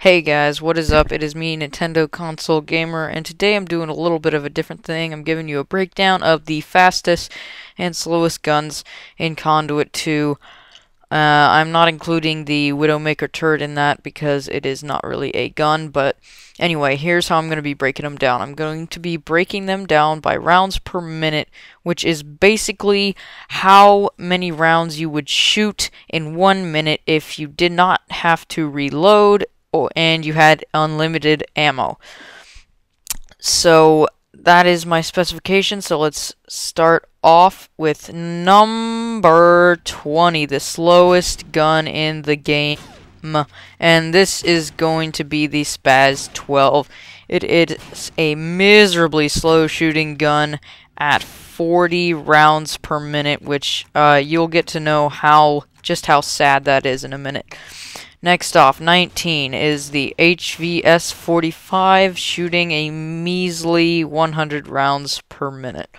Hey guys, what is up? It is me, NintendoConsoleGamer, and today I'm doing a little bit of a different thing. I'm giving you a breakdown of the fastest and slowest guns in Conduit 2. I'm not including the Widowmaker turret in that because it is not really a gun, but anyway, here's how I'm going to be breaking them down. I'm going to be breaking them down by rounds per minute, which is basically how many rounds you would shoot in 1 minute if you did not have to reload and you had unlimited ammo. So that is my specification. So let's start off with number 20, the slowest gun in the game. And this is going to be the Spaz 12. It is a miserably slow shooting gun at 40 rounds per minute, which you'll get to know just how sad that is in a minute. Next off, 19 is the HVS 45, shooting a measly 100 rounds per minute.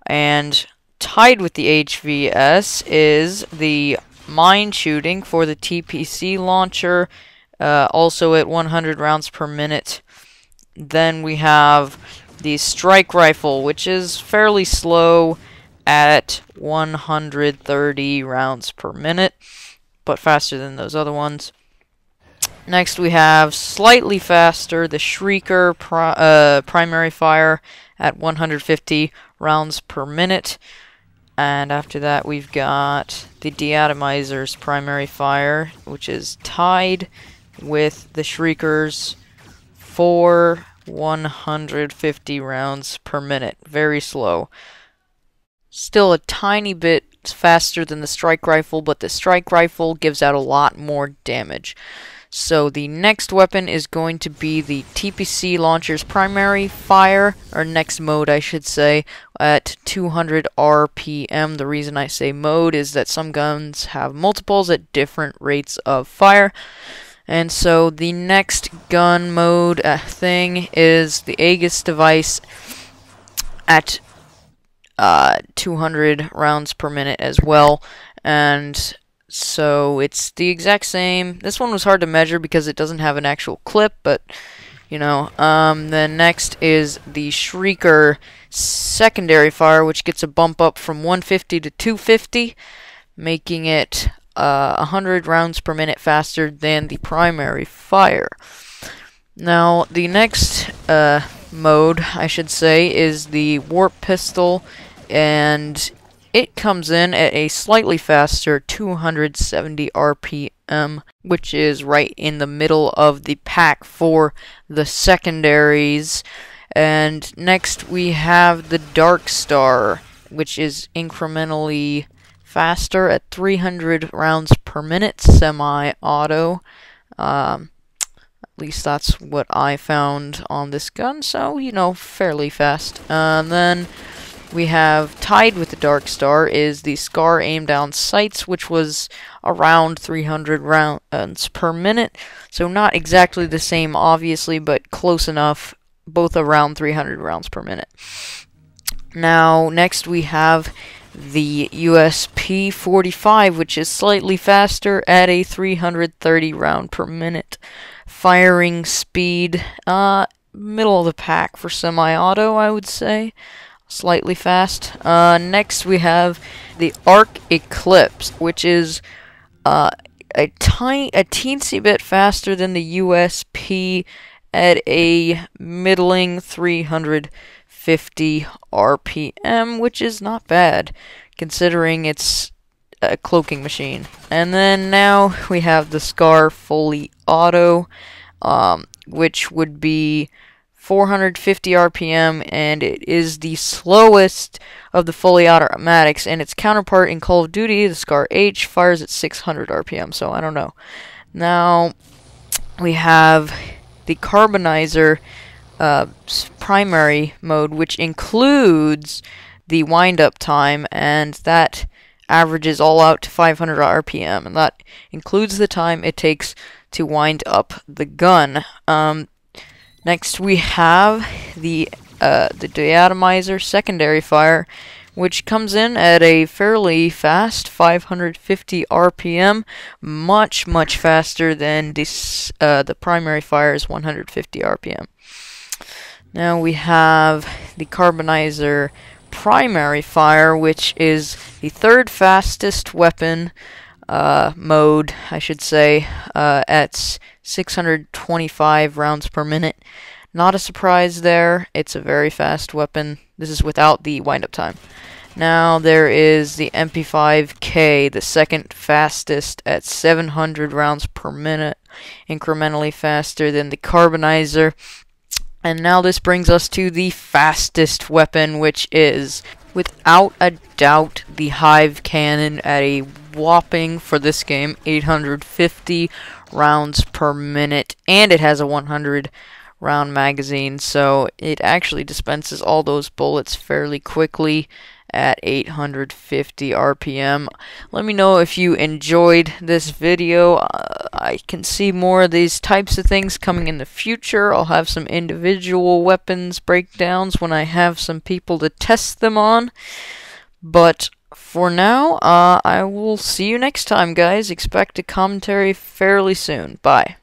And tied with the HVS is the mine shooting for the TPC launcher, also at 100 rounds per minute. Then we have the strike rifle, which is fairly slow at 130 rounds per minute, but faster than those other ones. Next we have slightly faster, the Shrieker Primary Fire at 150 rounds per minute. And after that we've got the Deatomizer's Primary Fire, which is tied with the Shriekers for 150 rounds per minute. Very slow. Still a tiny bit faster than the strike rifle, but the strike rifle gives out a lot more damage. So the next weapon is going to be the TPC launcher's Primary Fire, or next mode I should say, at 200 RPM. The reason I say mode is that some guns have multiples at different rates of fire. And so the next gun mode thing is the Aegis device at 200 rounds per minute as well. And so it's the exact same. This one was hard to measure because it doesn't have an actual clip, but you know. Then next is the Shrieker secondary fire, which gets a bump up from 150 to 250, making it 100 rounds per minute faster than the primary fire. Now the next mode, I should say, is the warp pistol, and it comes in at a slightly faster 270 RPM, which is right in the middle of the pack for the secondaries. And next we have the Darkstar, which is incrementally faster at 300 rounds per minute, semi-auto. At least that's what I found on this gun, so, you know, fairly fast. And then we have tied with the Darkstar is the Scar aim down sights, which was around 300 rounds per minute. So not exactly the same, obviously, but close enough, both around 300 rounds per minute. Now, next we have the USP 45, which is slightly faster at a 330 round per minute. Firing speed, middle of the pack for semi-auto, I would say. Slightly fast. Next we have the ARC-Eclipse, which is a teensy bit faster than the USP at a middling 350 RPM, which is not bad considering it's a cloaking machine. And then now we have the Scar fully auto, which would be 450 RPM, and it is the slowest of the fully automatics, and its counterpart in Call of Duty, the Scar H, fires at 600 RPM, so I don't know. Now we have the Carbonizer primary mode, which includes the wind-up time, and that averages all out to 500 RPM, and that includes the time it takes to wind up the gun. Next we have the Deatomizer secondary fire, which comes in at a fairly fast 550 RPM, much faster than this, the Primary Fire's 150 RPM. Now we have the Carbonizer Primary Fire, which is the third fastest weapon mode, I should say, at 625 rounds per minute. Not a surprise there. It's a very fast weapon. This is without the wind-up time. Now there is the MP5K, the second fastest at 700 rounds per minute, incrementally faster than the Carbonizer. And now this brings us to the fastest weapon, which is, without a doubt, the Hive cannon at a whopping, for this game, 850 rounds per minute, and it has a 100 round magazine, so it actually dispenses all those bullets fairly quickly at 850 RPM. Let me know if you enjoyed this video. I can see more of these types of things coming in the future. I'll have some individual weapons breakdowns when I have some people to test them on. But for now, I will see you next time, guys. Expect a commentary fairly soon. Bye.